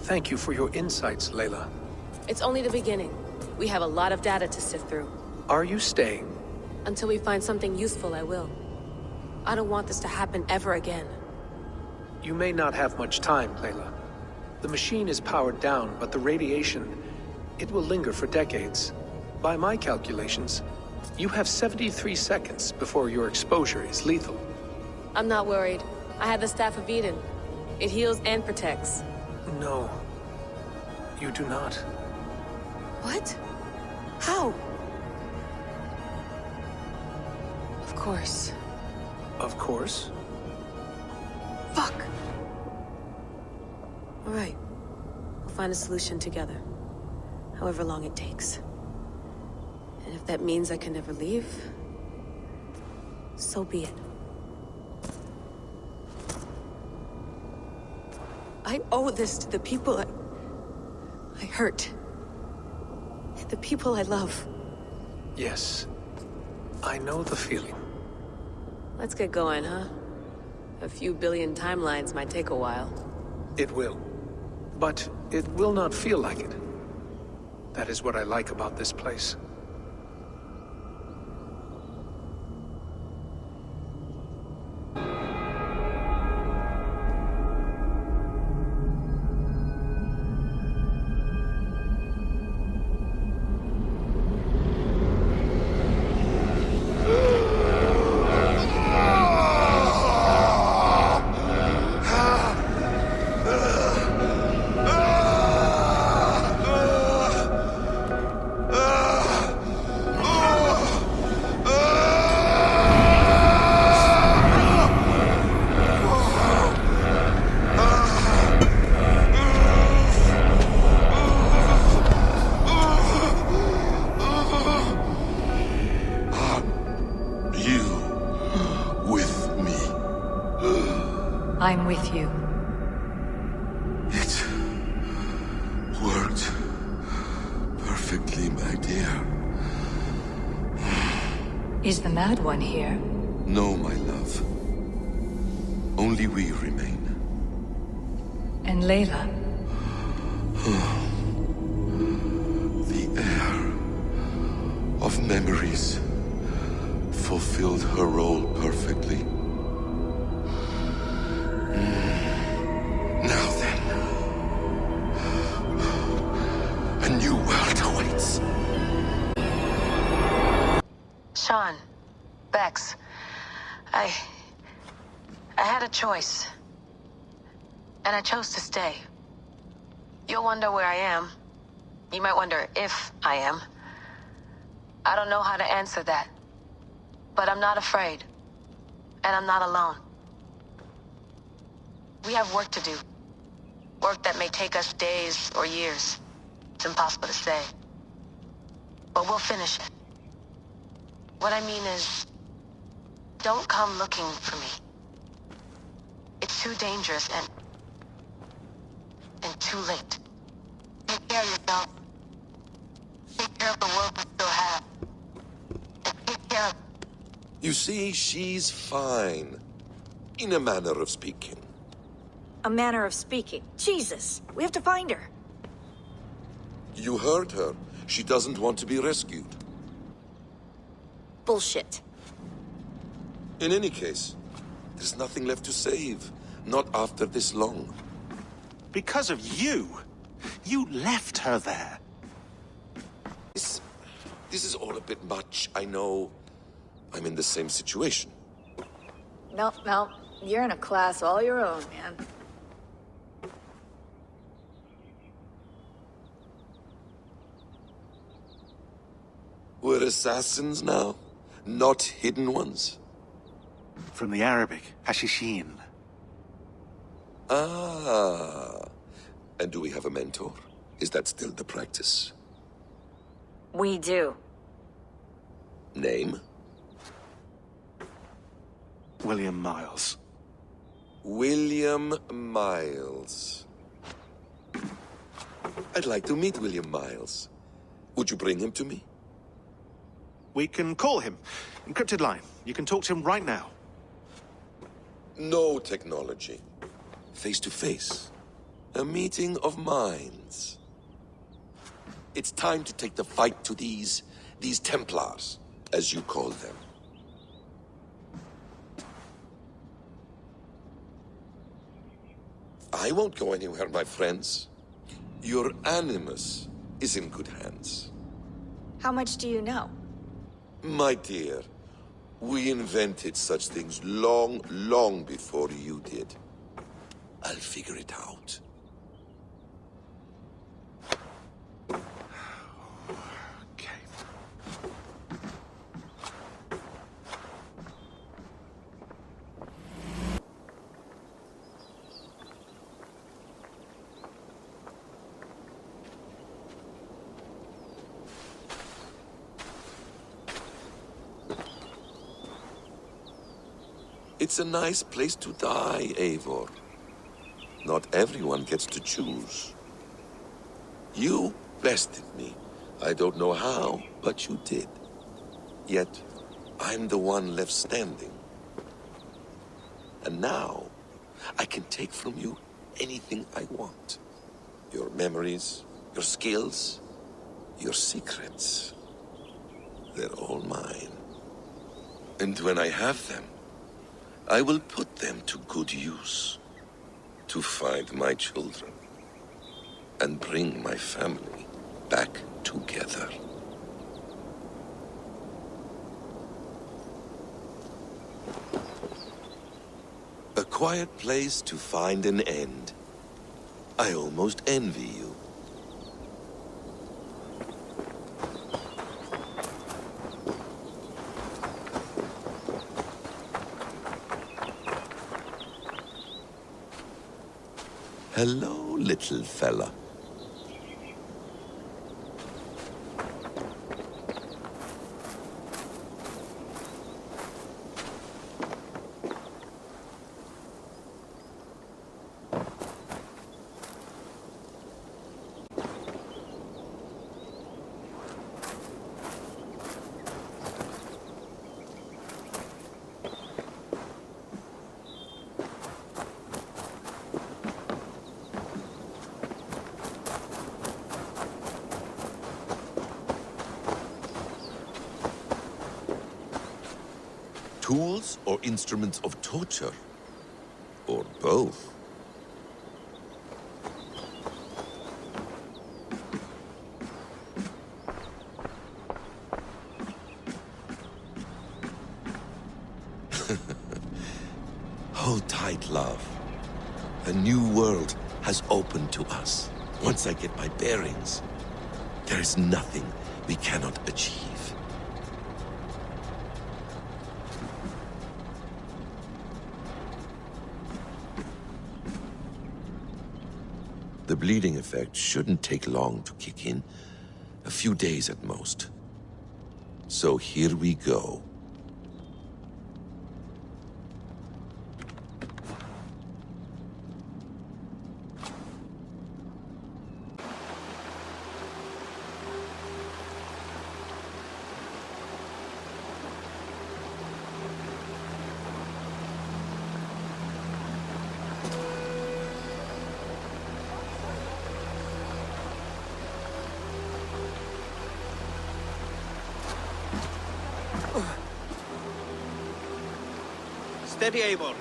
Thank you for your insights, Layla. It's only the beginning. We have a lot of data to sift through. Are you staying? Until we find something useful, I will. I don't want this to happen ever again. You may not have much time, Layla. The machine is powered down, but the radiation, it will linger for decades. By my calculations, you have 73 seconds before your exposure is lethal. I'm not worried. I have the Staff of Eden. It heals and protects. No, you do not. What? How? Of course. Of course. Fuck! All right. We'll find a solution together. However long it takes. And if that means I can never leave, so be it. I owe this to the people I hurt. The people I love. Yes. I know the feeling. Let's get going, huh? A few billion timelines might take a while. It will. But it will not feel like it. That is what I like about this place. I'm with you. It worked perfectly, my dear. Is the Mad One here? No, my love. Only we remain. And Layla? The air of memories fulfilled her role perfectly. Now then, a new world awaits. Sean, Bex, I had a choice. And I chose to stay. You'll wonder where I am. You might wonder if I am. I don't know how to answer that. But I'm not afraid. And I'm not alone. We have work to do. Work that may take us days or years. It's impossible to say. But we'll finish it. What I mean is, don't come looking for me. It's too dangerous and too late. Take care of yourself. Take care of the world we still have. And take care of... You see, she's fine. In a manner of speaking. A manner of speaking. Jesus, we have to find her. You heard her. She doesn't want to be rescued. Bullshit. In any case, there's nothing left to save. Not after this long. Because of you. You left her there. This is all a bit much, I know. I'm in the same situation. No, you're in a class all your own, man. We're assassins now? Not hidden ones? From the Arabic, Hashishin. Ah. And do we have a mentor? Is that still the practice? We do. Name? William Miles. William Miles. I'd like to meet William Miles. Would you bring him to me? We can call him. Encrypted line. You can talk to him right now. No technology. Face to face. A meeting of minds. It's time to take the fight to these Templars, as you call them. I won't go anywhere, my friends. Your animus is in good hands. How much do you know? My dear, we invented such things long, long before you did. I'll figure it out. Okay. It's a nice place to die, Eivor. Not everyone gets to choose. You bested me. I don't know how, but you did. Yet, I'm the one left standing. And now, I can take from you anything I want. Your memories, your skills, your secrets. They're all mine. And when I have them, I will put them to good use. To find my children. And bring my family back together. A quiet place to find an end. I almost envy you. Hello, little fella. Tools or instruments of torture? Or both? Hold tight, love. A new world has opened to us. Once I get my bearings, there is nothing we cannot achieve. The bleeding effect shouldn't take long to kick in. A few days at most. So here we go. Steady, Eivor.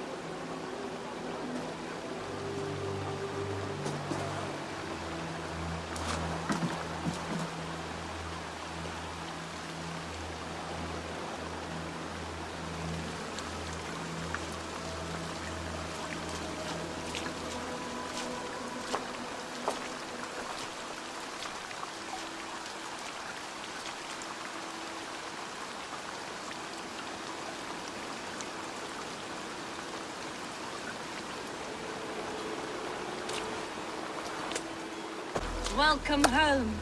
Welcome home.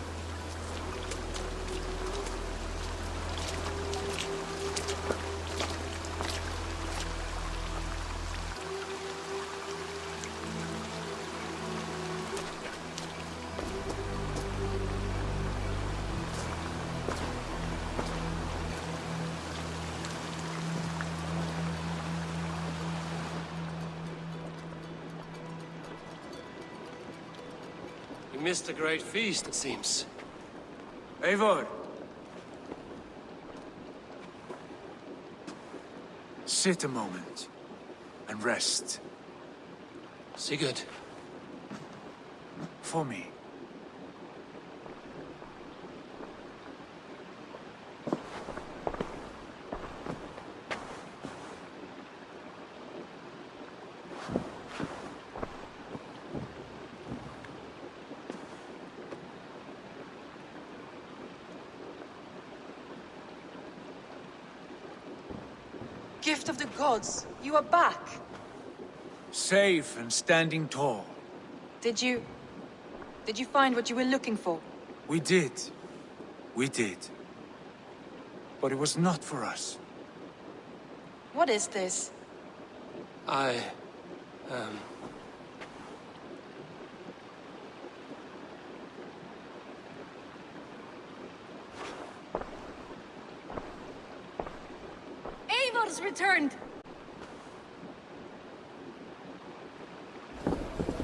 We missed a great feast, it seems. Eivor! Sit a moment and rest. Sigurd. For me. Gift of the gods, you are back. Safe and standing tall. Did you find what you were looking for? We did. We did. But it was not for us. What is this? Eivor's returned!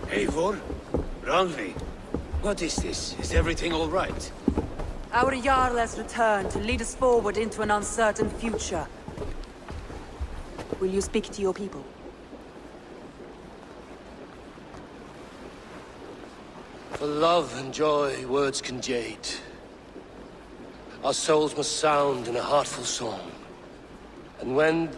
Eivor? Randvi? What is this? Is everything all right? Our Jarl has returned to lead us forward into an uncertain future. Will you speak to your people? For love and joy, words can jade. Our souls must sound in a heartful song. And when...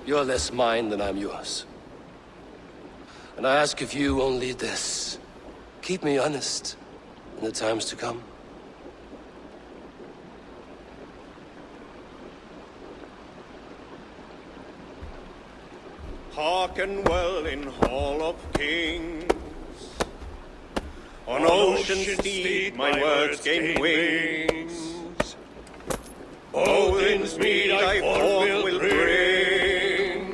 You're less mine than I'm yours. And I ask of you only this. Keep me honest in the times to come. Hearken well in Hall of Kings. On ocean steed my words gain wings. Odin's mead I forth will bring.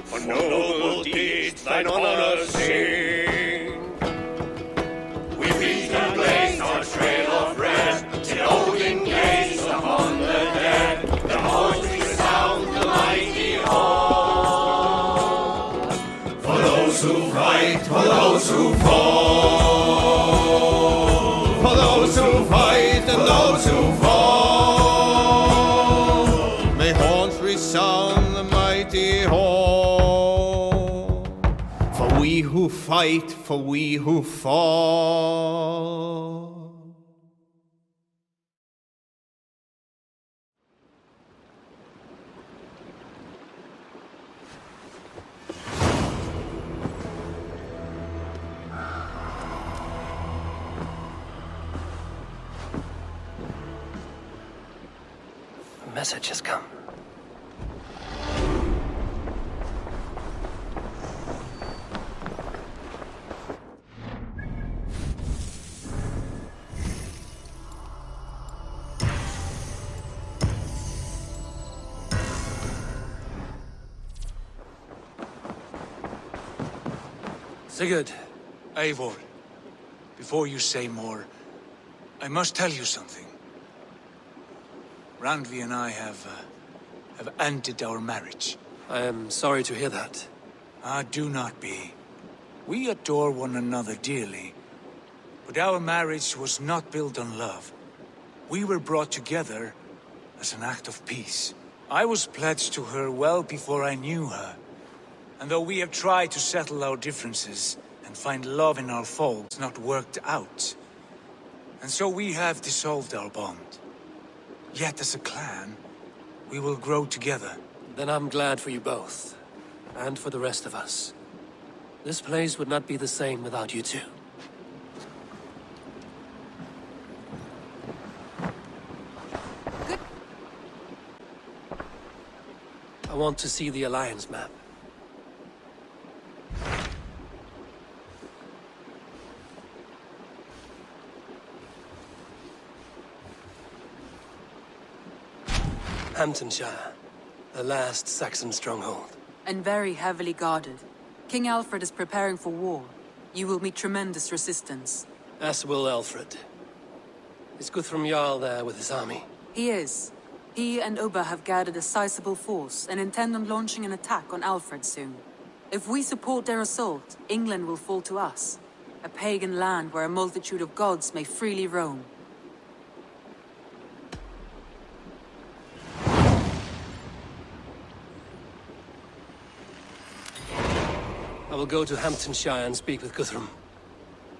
For noble deeds thine honor sing. We beat and blaze our trail of red, till Odin gaze upon the dead. The voice resound the mighty hall. For those who fight, for those who fall. For those who fight and those who fall. May horns resound the mighty hall. For we who fight, for we who fall. A message has come. Sigurd. Eivor. Before you say more, I must tell you something. Randvi and I have ended our marriage. I am sorry to hear that. Ah, do not be. We adore one another dearly. But our marriage was not built on love. We were brought together as an act of peace. I was pledged to her well before I knew her. And though we have tried to settle our differences and find love in our faults, it's not worked out. And so we have dissolved our bond. Yet as a clan, we will grow together. Then I'm glad for you both. And for the rest of us. This place would not be the same without you two. Good. I want to see the Alliance map. Hamptonshire, the last Saxon stronghold. And very heavily guarded. King Alfred is preparing for war. You will meet tremendous resistance. As will Alfred. Is Guthrum Jarl there with his army? He is. He and Ubba have gathered a sizable force and intend on launching an attack on Alfred soon. If we support their assault, England will fall to us. A pagan land where a multitude of gods may freely roam. I will go to Hamptonshire and speak with Guthrum.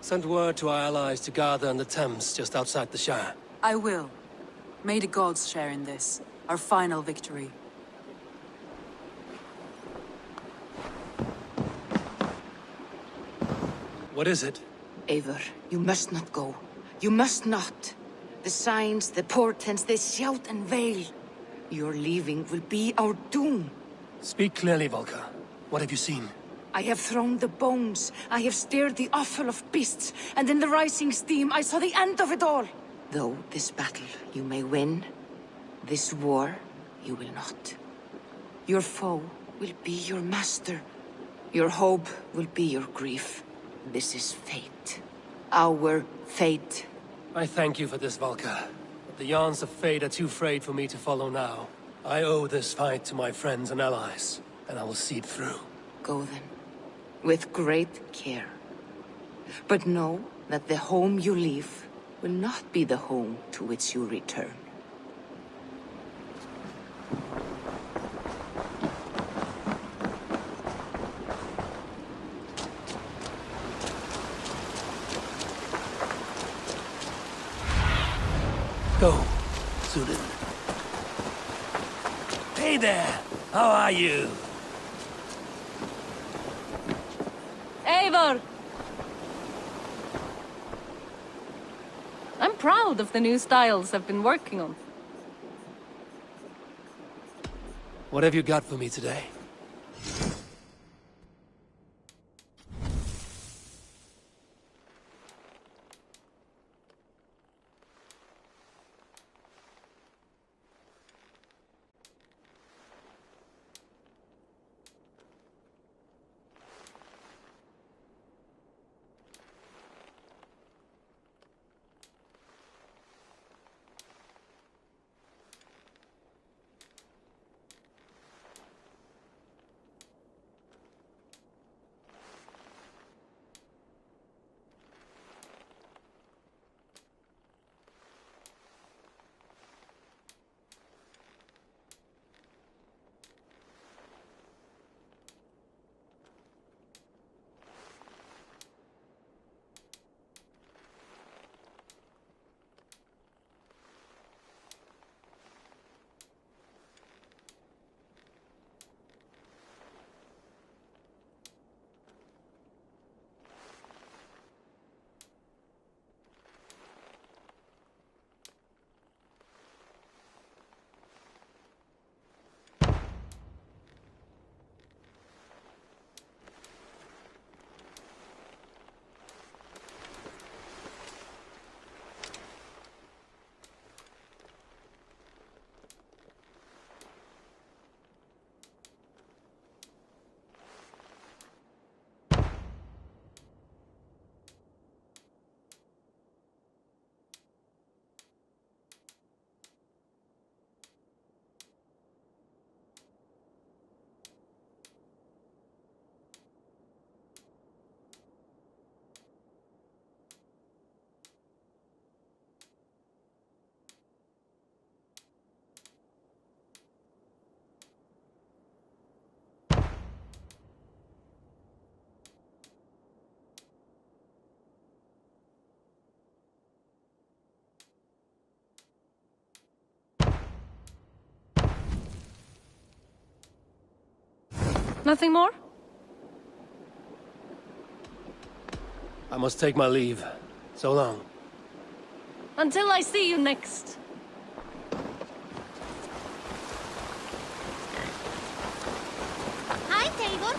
Send word to our allies to gather on the Thames just outside the Shire. I will. May the gods share in this, our final victory. What is it? Eivor, you must not go. You must not. The signs, the portents, they shout and wail. Your leaving will be our doom. Speak clearly, Volker. What have you seen? I have thrown the bones. I have stirred the offal of beasts. And in the rising steam, I saw the end of it all. Though this battle you may win, this war you will not. Your foe will be your master. Your hope will be your grief. This is fate. Our fate. I thank you for this, Volker. But the yarns of fate are too frayed for me to follow now. I owe this fight to my friends and allies, and I will see it through. Go then, with great care. But know that the home you leave will not be the home to which you return. Go, Sudan. Hey there! How are you? Eivor! I'm proud of the new styles I've been working on. What have you got for me today? Nothing more? I must take my leave. So long. Until I see you next. Hi, Tabor.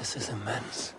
This is immense.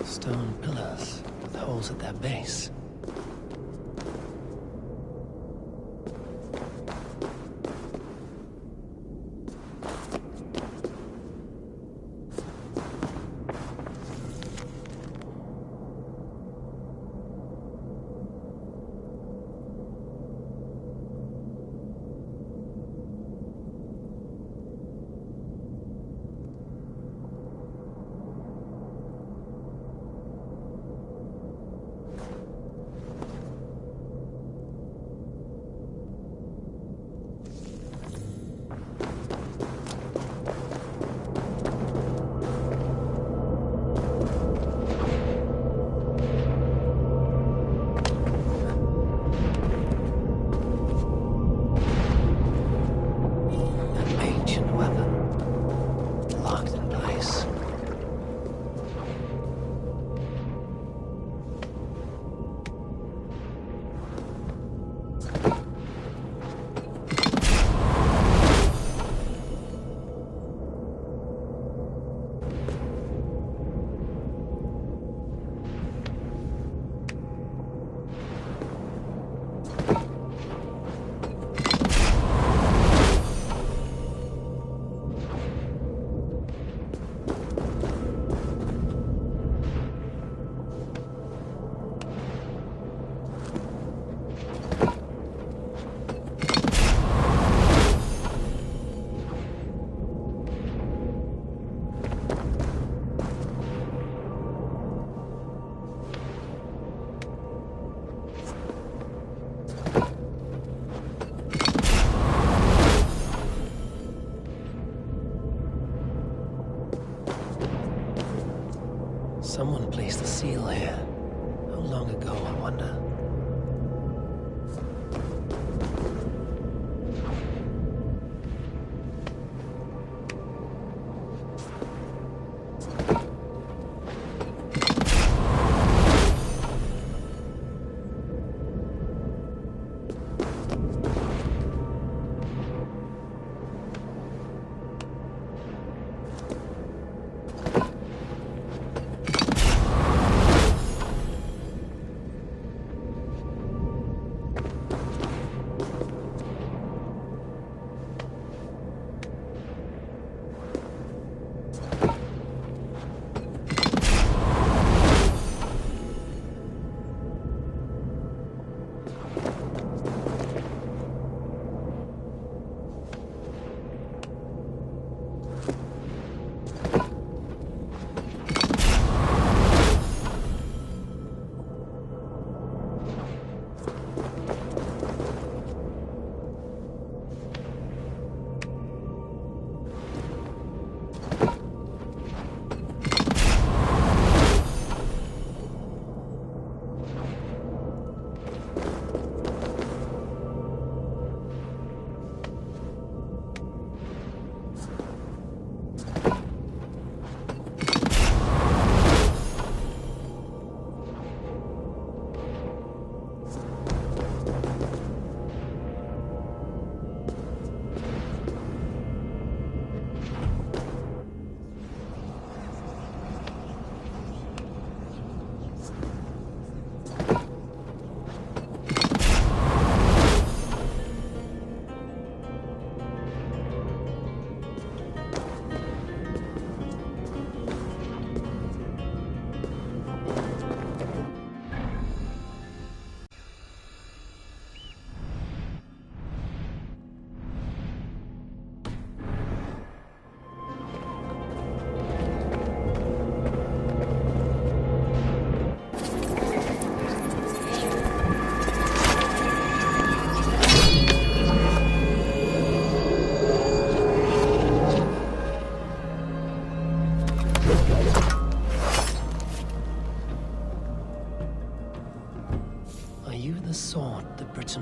Stone pillars with holes at their base.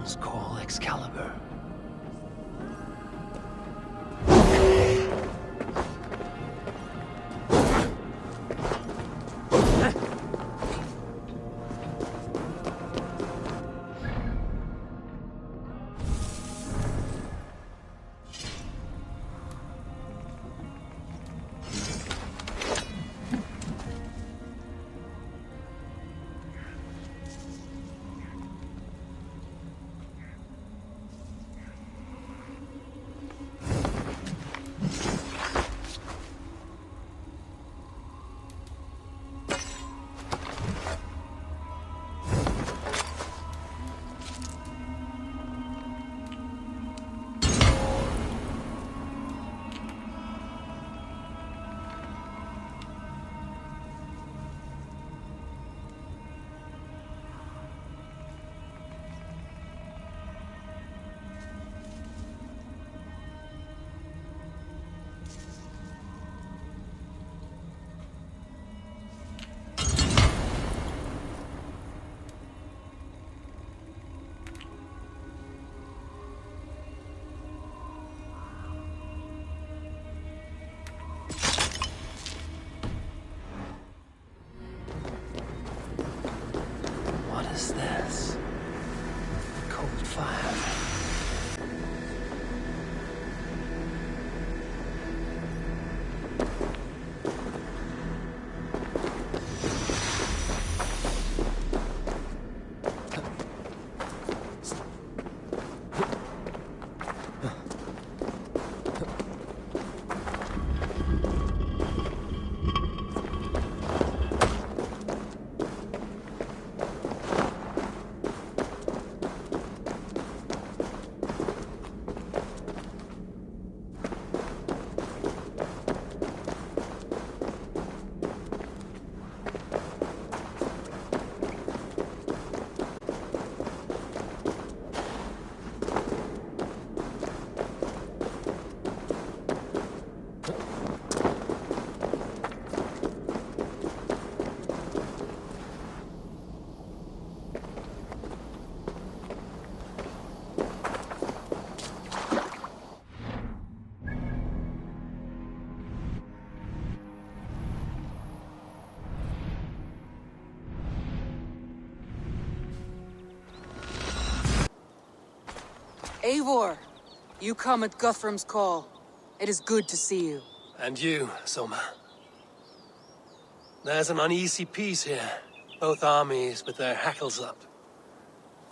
Saxons call Excalibur. What is this? Cold fire. Eivor, you come at Guthrum's call. It is good to see you. And you, Soma. There's an uneasy peace here. Both armies with their hackles up.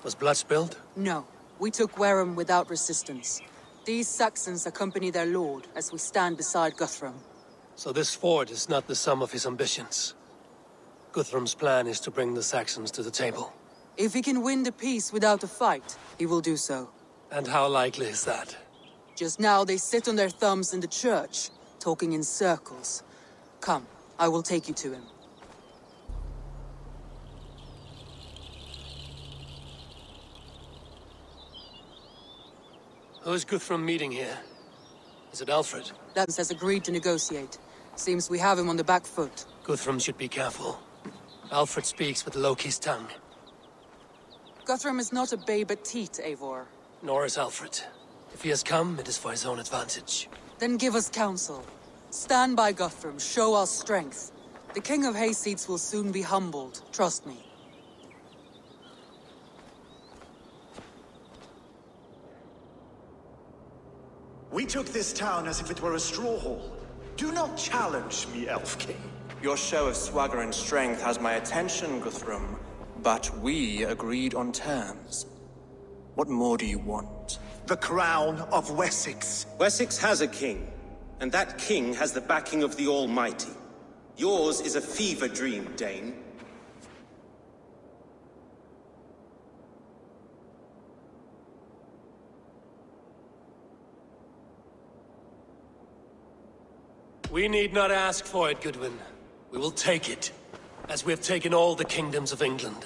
Was blood spilled? No, we took Wareham without resistance. These Saxons accompany their lord as we stand beside Guthrum. So this fort is not the sum of his ambitions. Guthrum's plan is to bring the Saxons to the table. If he can win the peace without a fight, he will do so. And how likely is that? Just now they sit on their thumbs in the church, talking in circles. Come, I will take you to him. Who is Guthrum meeting here? Is it Alfred? Lance has agreed to negotiate. Seems we have him on the back foot. Guthrum should be careful. Alfred speaks with Loki's tongue. Guthrum is not a babe at teat, Eivor. Nor is Alfred. If he has come, it is for his own advantage. Then give us counsel. Stand by Guthrum, show our strength. The King of Hayseeds will soon be humbled, trust me. We took this town as if it were a straw hall. Do not challenge me, Elf King. Your show of swagger and strength has my attention, Guthrum. But we agreed on terms. What more do you want? The crown of Wessex. Wessex has a king, and that king has the backing of the Almighty. Yours is a fever dream, Dane. We need not ask for it, Goodwin. We will take it, as we have taken all the kingdoms of England.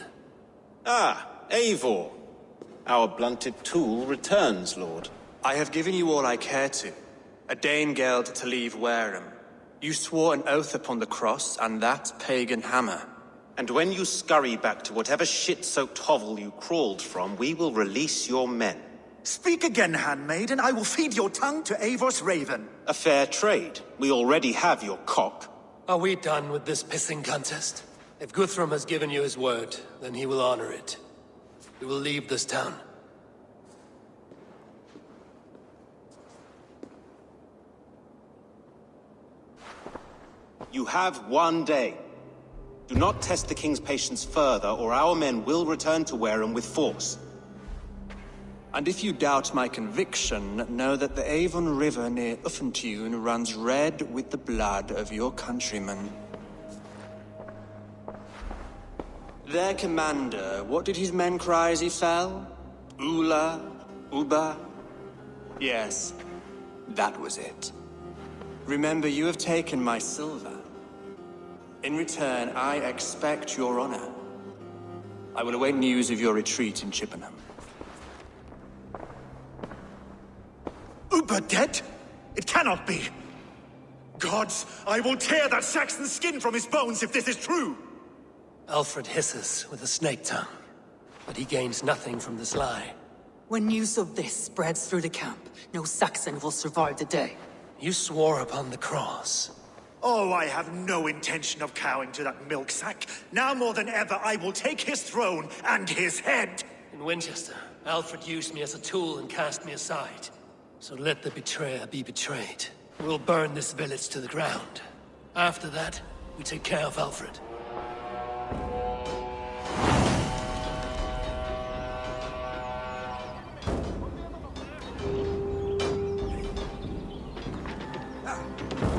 Ah, Eivor. Our blunted tool returns, Lord. I have given you all I care to. A Danegeld to leave Wareham. You swore an oath upon the cross, and that pagan hammer. And when you scurry back to whatever shit-soaked hovel you crawled from, we will release your men. Speak again, handmaid, and I will feed your tongue to Eivor's raven. A fair trade. We already have your cock. Are we done with this pissing contest? If Guthrum has given you his word, then he will honor it. We will leave this town. You have 1 day. Do not test the King's patience further, or our men will return to Wareham with force. And if you doubt my conviction, know that the Avon River near Uffentune runs red with the blood of your countrymen. Their commander, what did his men cry as he fell? Ula? Uba? Yes, that was it. Remember, you have taken my silver. In return, I expect your honor. I will await news of your retreat in Chippenham. Uber dead? It cannot be! Gods, I will tear that Saxon's skin from his bones if this is true! Alfred hisses with a snake tongue, but he gains nothing from this lie. When news of this spreads through the camp, no Saxon will survive the day. You swore upon the cross. Oh, I have no intention of cowing to that milk sack. Now more than ever, I will take his throne and his head! In Winchester, Alfred used me as a tool and cast me aside. So let the betrayer be betrayed. We'll burn this village to the ground. After that, we take care of Alfred.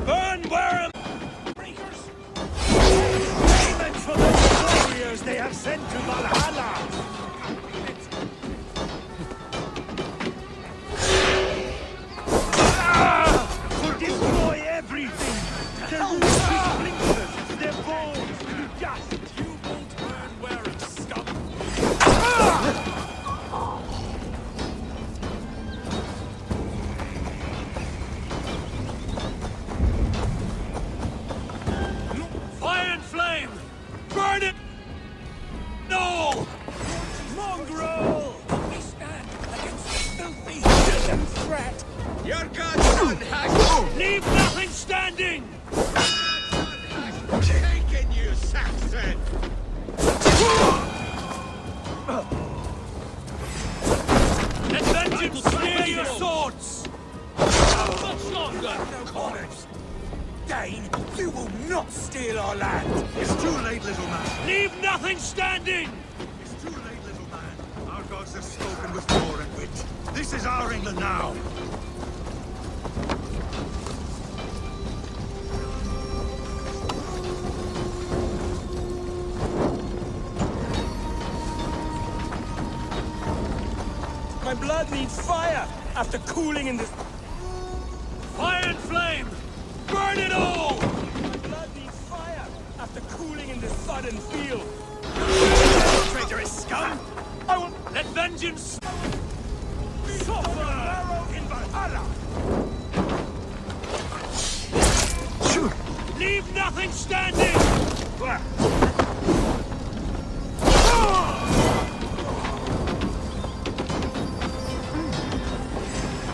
Burn Wareham! Breakers! Payment for the warriors they have sent to Valhalla! To destroy everything! To lose splinters, their bones to dust! You won't burn Wareham, scum! Fire and flame! Burn it! No! Mongrel! We stand against the filthy hidden threat! Your godson has... Leave nothing standing! Taken you, Saxon! Let vengeance steal your swords! How much longer? Corpse! Dane, you will not steal our land! It's too late, little man. Leave nothing standing! It's too late, little man. Our gods have spoken with war and wit. This is our England now. My blood needs fire after cooling in this... Fire and flame! Burn it all! My blood needs fire after cooling in this sodden field. Traitorous scum! I will... Let vengeance... Suffer! in Valhalla! Leave nothing standing!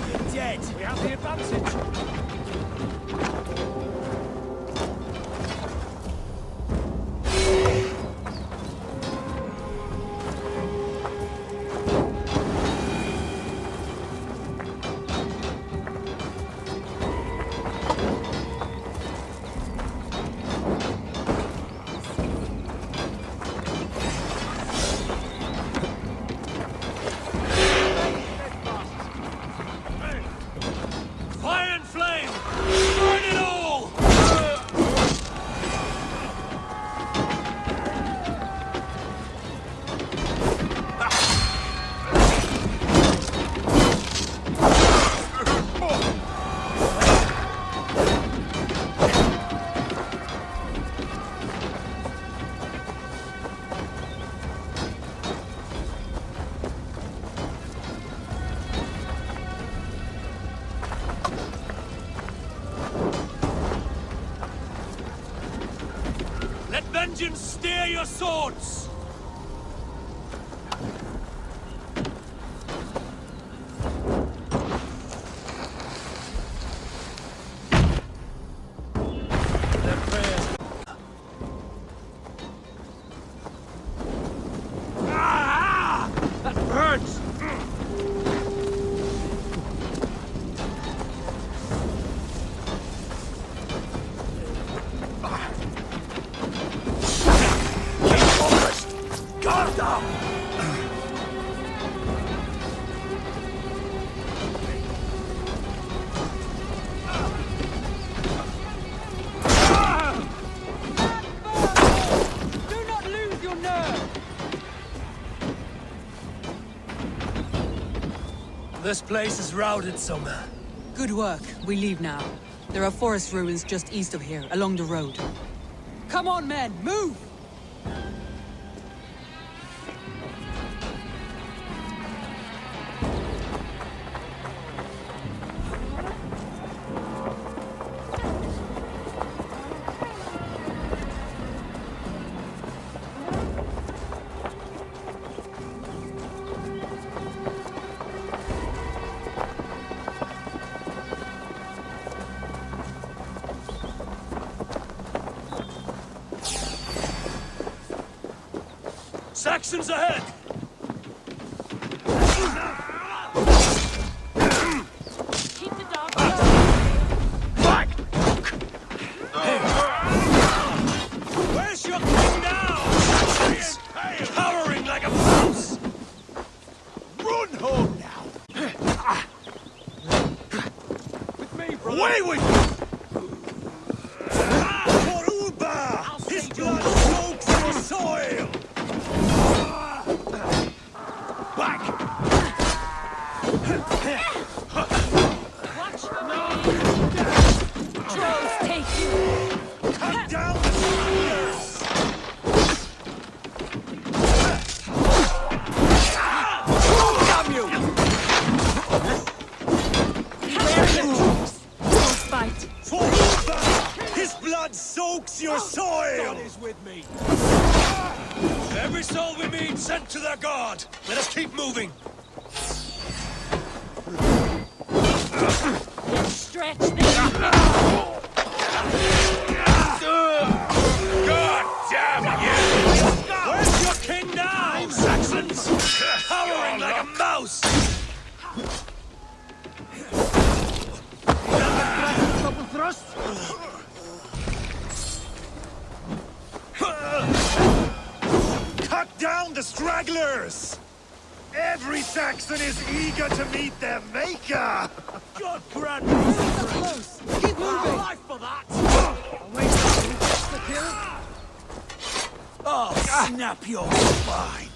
You're dead. We have the advantage. Fire and flame! Engines, steer your swords! That hurts! Guard down! Do not lose your nerve! This place is routed, Soma. Good work. We leave now. There are forest ruins just east of here, along the road. Come on, men! Move! Saxons ahead! Keep the dog Back! Where's your king now? Saxons! Cowering like a mouse! Run home now! With me, brother! Away with you! For Uba! His blood soaks your soil! Back! Watch for me! Trolls take you! Cut down the spears! Damn you! Trolls fight! For Uba! His blood soaks your soil! God is with me. Every soul we meet sent to their god. Let us keep moving. Stretch this! God damn you! Where's your king now, Saxons? Cowering like a mouse! Double thrust! Cut down the stragglers! Every Saxon is eager to meet their maker! God grant me close! Keep moving! Life for that! Oh, snap your spine!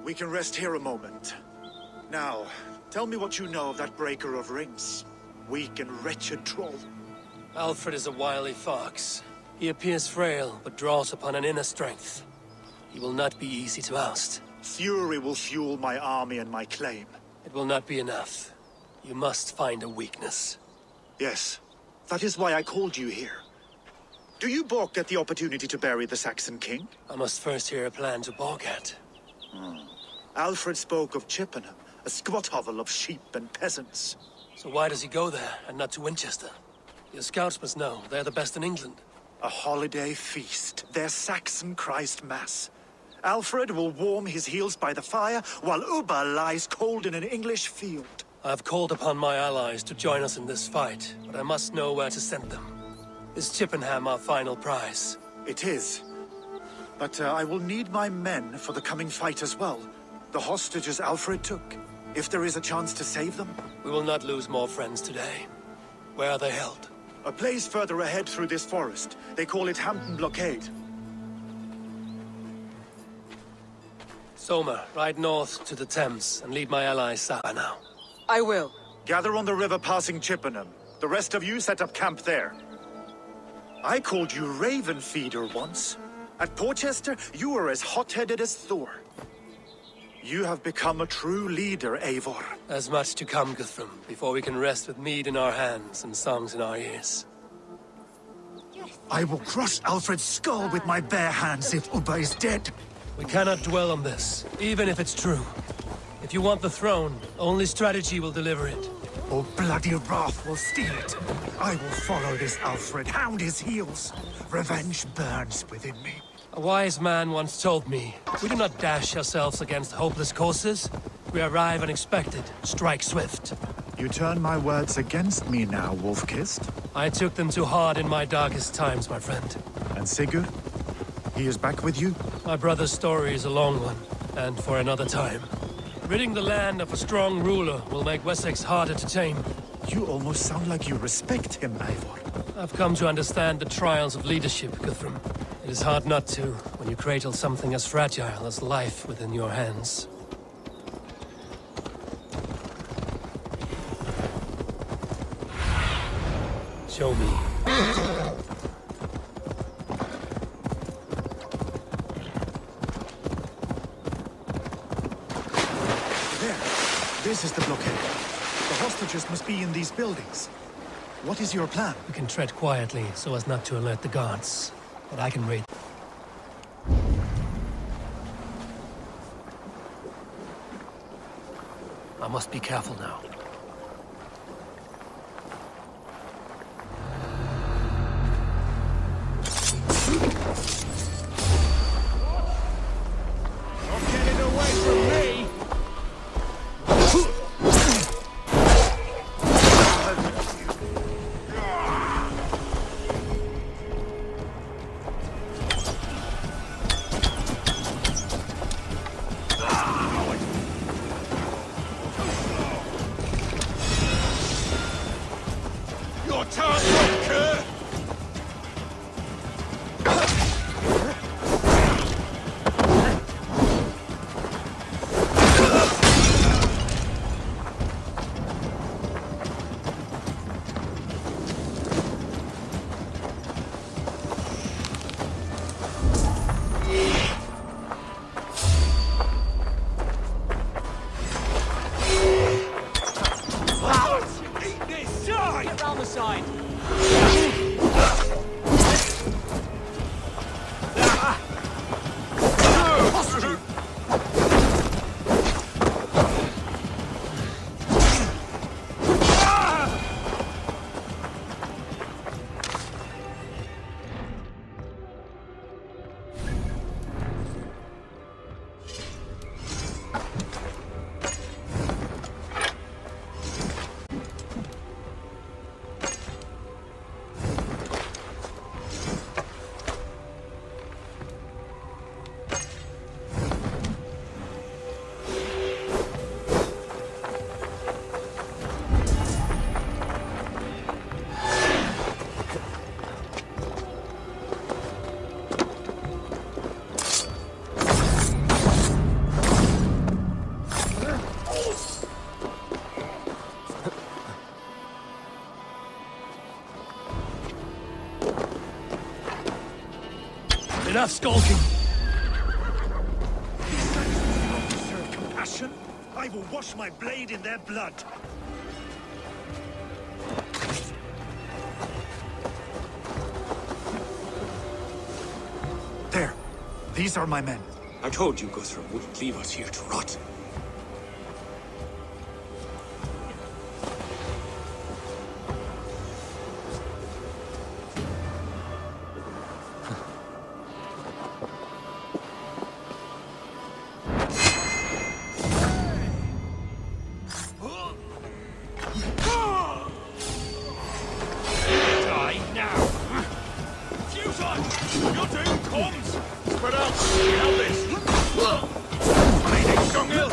We can rest here a moment. Now, tell me what you know of that breaker of rings. Weak and wretched troll. Alfred is a wily fox. He appears frail, but draws upon an inner strength. He will not be easy to oust. Fury will fuel my army and my claim. It will not be enough. You must find a weakness. Yes, that is why I called you here. Do you balk at the opportunity to bury the Saxon king? I must first hear a plan to balk at. Alfred spoke of Chippenham, a squat hovel of sheep and peasants. So why does he go there, and not to Winchester? Your scouts must know, they're the best in England. A holiday feast, their Saxon Christ Mass. Alfred will warm his heels by the fire, while Uba lies cold in an English field. I have called upon my allies to join us in this fight, but I must know where to send them. Is Chippenham our final prize? It is. But I will need my men for the coming fight as well. The hostages Alfred took. If there is a chance to save them. We will not lose more friends today. Where are they held? A place further ahead through this forest. They call it Hampton Blockade. Soma, ride north to the Thames and lead my allies south by now. I will. Gather on the river passing Chippenham. The rest of you set up camp there. I called you Raven Feeder once. At Porchester, you were as hot-headed as Thor. You have become a true leader, Eivor. There's much to come, Guthrum, before we can rest with mead in our hands and songs in our ears. I will crush Alfred's skull with my bare hands if Ubba is dead. We cannot dwell on this, even if it's true. If you want the throne, only strategy will deliver it. Or bloody wrath will steal it. I will follow this Alfred, hound his heels. Revenge burns within me. A wise man once told me, we do not dash ourselves against hopeless courses. We arrive unexpected, strike swift. You turn my words against me now, Wolf-Kissed. I took them too hard in my darkest times, my friend. And Sigurd? He is back with you? My brother's story is a long one, and for another time. Ridding the land of a strong ruler will make Wessex harder to tame. You almost sound like you respect him, Eivor. I've come to understand the trials of leadership, Guthrum. It is hard not to, when you cradle something as fragile as life within your hands. Show me. There. This is the blockade. The hostages must be in these buildings. What is your plan? We can tread quietly so as not to alert the guards. But I can raid. I must be careful now. Not getting away from me! Your time won't occur! Eat this! Die! Get round the side. Enough skulking! Serve compassion? I will wash my blade in their blood. There. These are my men. I told you Guthrum wouldn't leave us here to rot. Die now! Futon! Your doom comes! Spread out! We have this! Bleeding Stongill!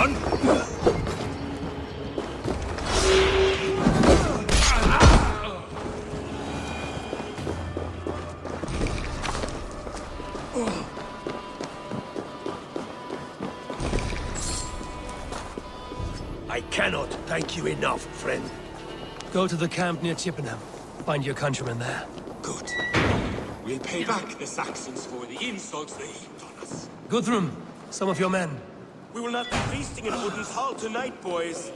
son! I cannot thank you enough, friend. Go to the camp near Chippenham. Find your countrymen there. Good. We'll pay back the Saxons for the insults they heaped on us. Guthrum, some of your men. We will not be feasting in Woden's Hall tonight, boys.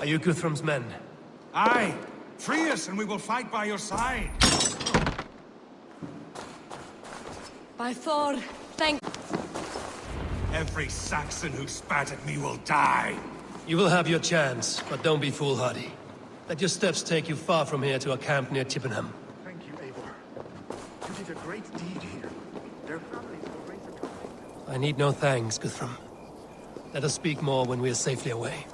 Are you Guthrum's men? Aye! Free us and we will fight by your side! By Thor, thank... Every Saxon who spat at me will die! You will have your chance, but don't be foolhardy. Let your steps take you far from here to a camp near Chippenham. Thank you, Eivor. You did a great deed here. Their families will raise a company. I need no thanks, Guthrum. Let us speak more when we are safely away.